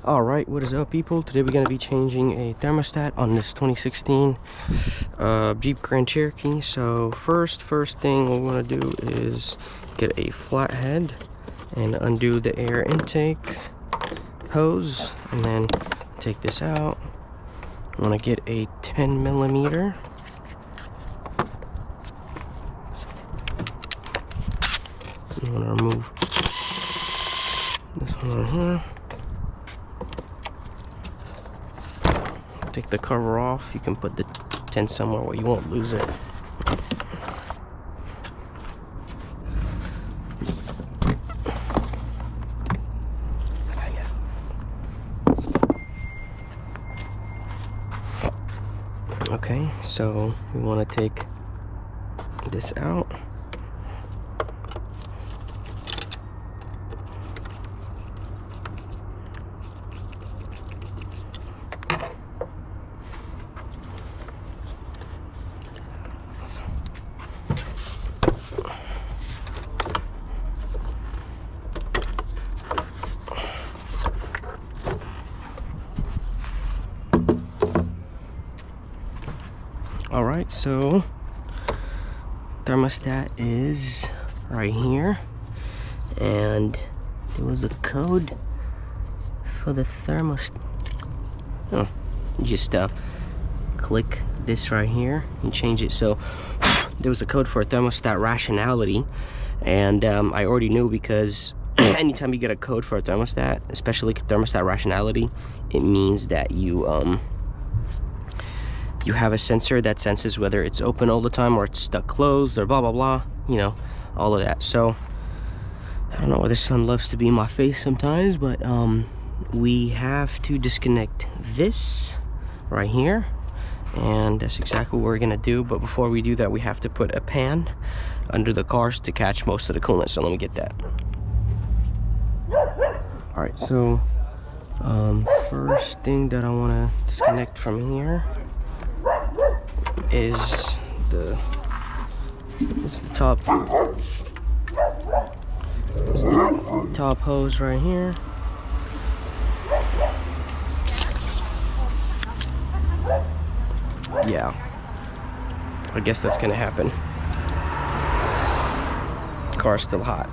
Alright, what is up, people? Today we're going to be changing a thermostat on this 2016 Jeep Grand Cherokee. So first thing we want to do is get a flathead and undo the air intake hose, and then take this out. I want to get a 10 millimeter. You want to remove this one right here. Take the cover off. You can put the 10 somewhere where you won't lose it. Okay, so we want to take this out. Alright, so thermostat is right here, and there was a code for the thermostat. Oh, just click this right here and change it. So there was a code for a thermostat rationality, and I already knew, because anytime you get a code for a thermostat, especially thermostat rationality, it means that you have a sensor that senses whether it's open all the time or it's stuck closed or blah blah blah, you know, all of that. So I don't know why the sun loves to be in my face sometimes, but we have to disconnect this right here, and that's exactly what we're gonna do. But before we do that, we have to put a pan under the cars to catch most of the coolant. So let me get that. All right, so first thing that I want to disconnect from here is the top hose right here. Yeah, I guess that's gonna happen. Car's still hot.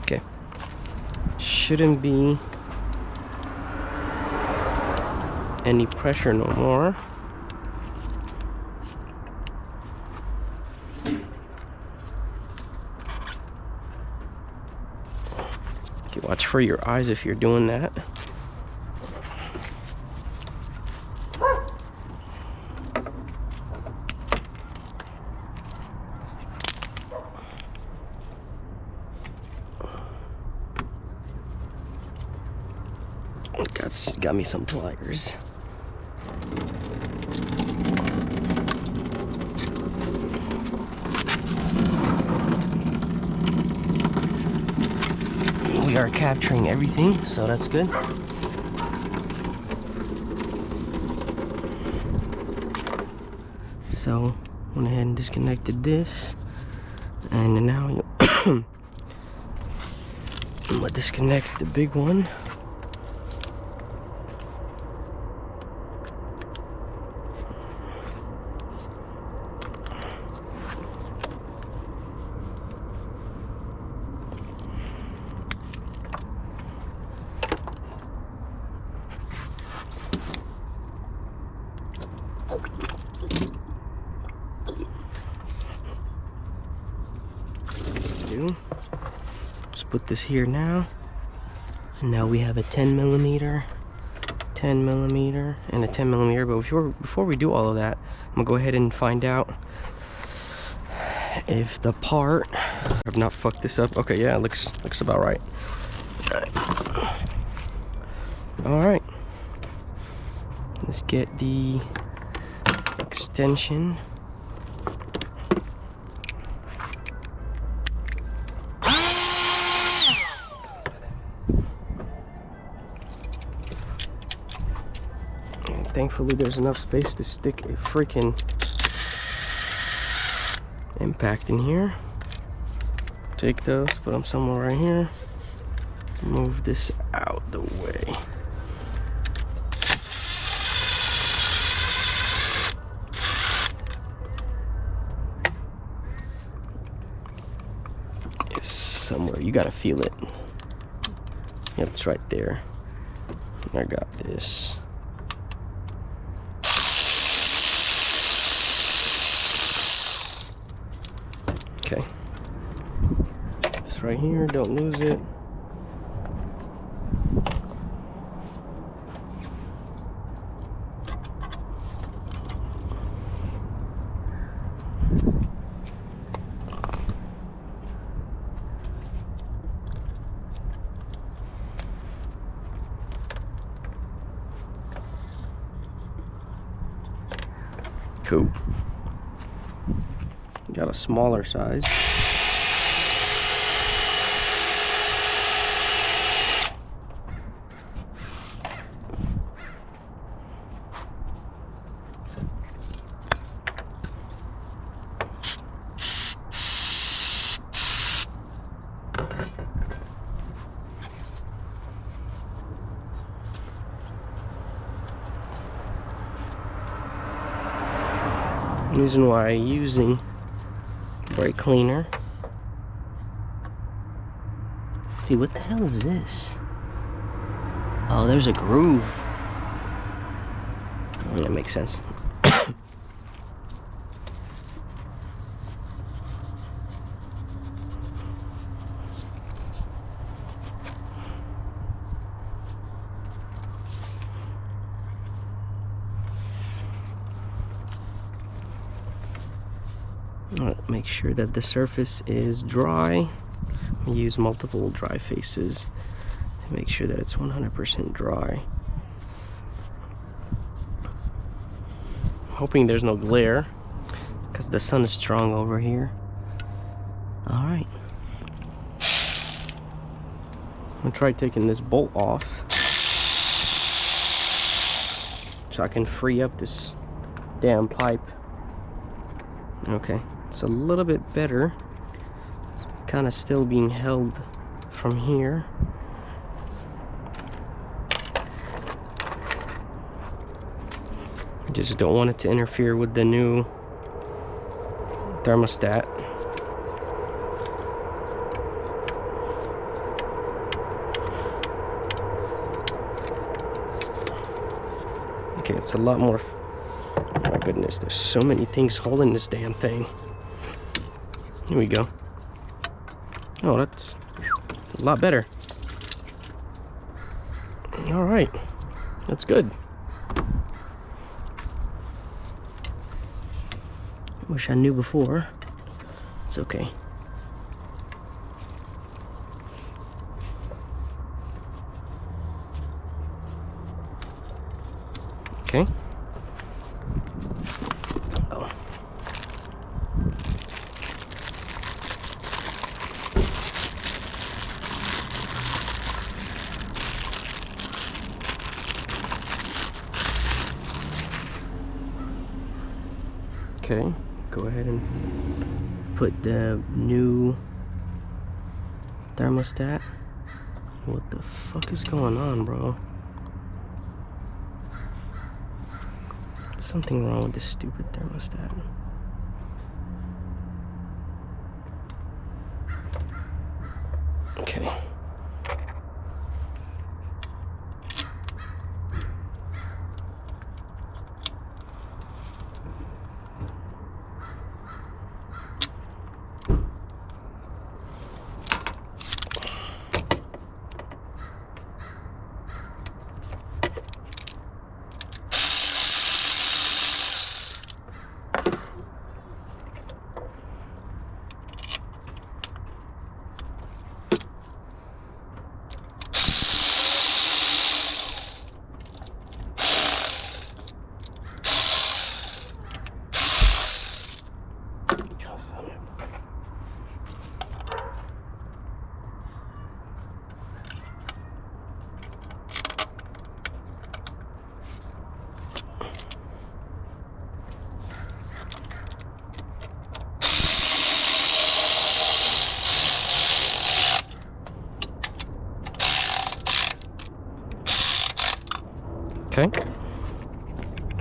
Okay, shouldn't be any pressure no more. Okay, watch for your eyes if you're doing that. Got me some pliers. We are capturing everything, so that's good. So went ahead and disconnected this, and now I'm gonna disconnect the big one. Just put this here now, and now we have a 10 millimeter, and a 10 millimeter. But before we do all of that, I'm gonna go ahead and find out if the part, I've not fucked this up. Okay, yeah, it looks about right. All right, let's get the extension. And thankfully there's enough space to stick a freaking impact in here. Take those, put them somewhere right here. Move this out the way. It's somewhere, you gotta feel it. Yep, it's right there. I got this. Okay. This right here, don't lose it. Cool. Got a smaller size. The reason why I'm using brake cleaner. Dude, what the hell is this? Oh, there's a groove. Oh, that makes sense. Make sure that the surface is dry. We use multiple dry faces to make sure that it's 100% dry. Hoping there's no glare because the sun is strong over here. All right. I'm gonna try taking this bolt off so I can free up this damn pipe. Okay. It's a little bit better. Kind of still being held from here. Just don't want it to interfere with the new thermostat. Okay, it's a lot more. Oh my goodness, there's so many things holding this damn thing. Here we go. Oh, that's a lot better. All right, that's good. Wish I knew before. It's okay. Okay. Oh. Okay, go ahead and put the new thermostat. What the fuck is going on, bro? Something wrong with this stupid thermostat. Okay.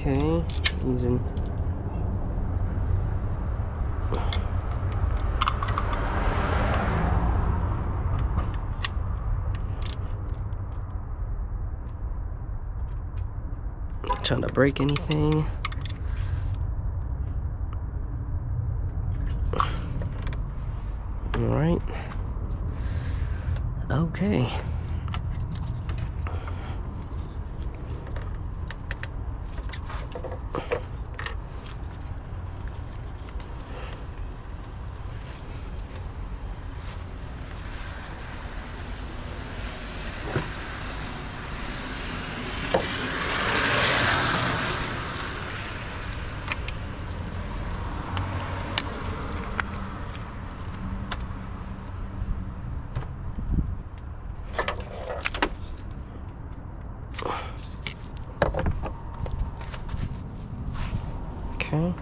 Okay, using not trying to break anything. All right. Okay. Okay.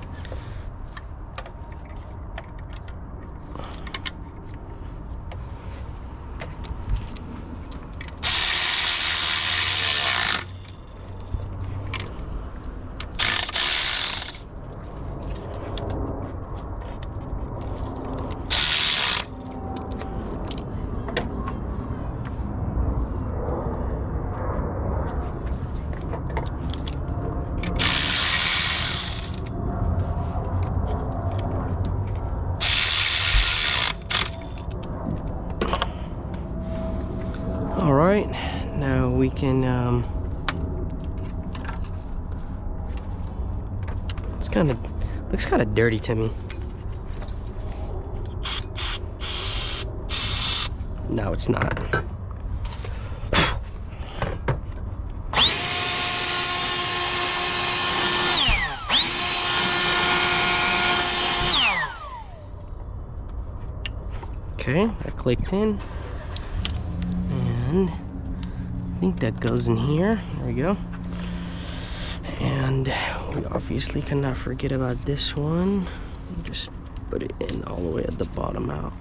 All right, now we can, looks kind of dirty to me. No, it's not. Okay, I clicked in. And I think that goes in here. There we go. And we obviously cannot forget about this one. Just put it in all the way at the bottom out.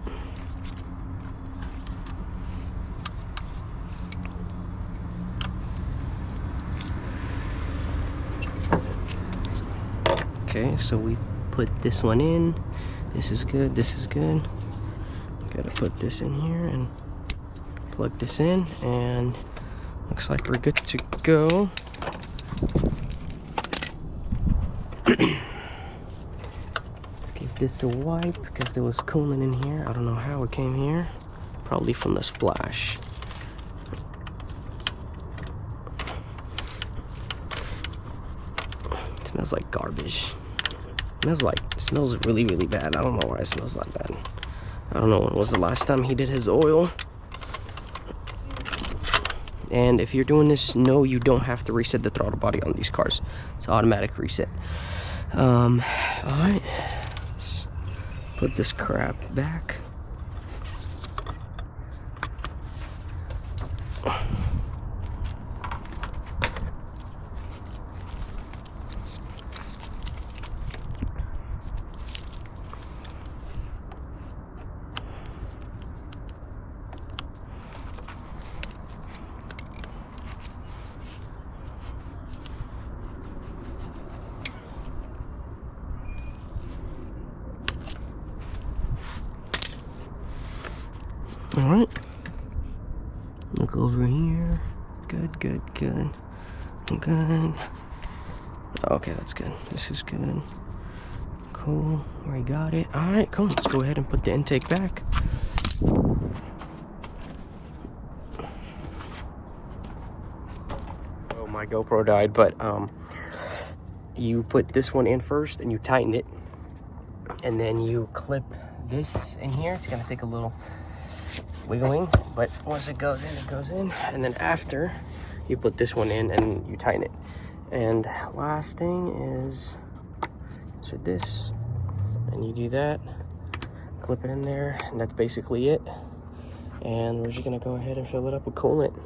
Okay, so we put this one in. This is good, this is good. Gotta put this in here and plug this in, and looks like we're good to go. Let's give this a wipe because there was coolant in here. I don't know how it came here. Probably from the splash. It smells like garbage. It smells really, really bad. I don't know why it smells like that. I don't know when was the last time he did his oil. And if you're doing this, no, you don't have to reset the throttle body on these cars. It's automatic reset. All right, let's put this crap back. All right, look over here. Good, good, good, good. Okay, that's good. This is good. Cool, we got it. All right, cool. Let's go ahead and put the intake back. Oh, my GoPro died, but you put this one in first and you tighten it, and then you clip this in here. It's gonna take a little wiggling, but once it goes in, it goes in. And then after, you put this one in and you tighten it. And last thing is insert this, and you do that, clip it in there, and that's basically it. And we're just gonna go ahead and fill it up with coolant.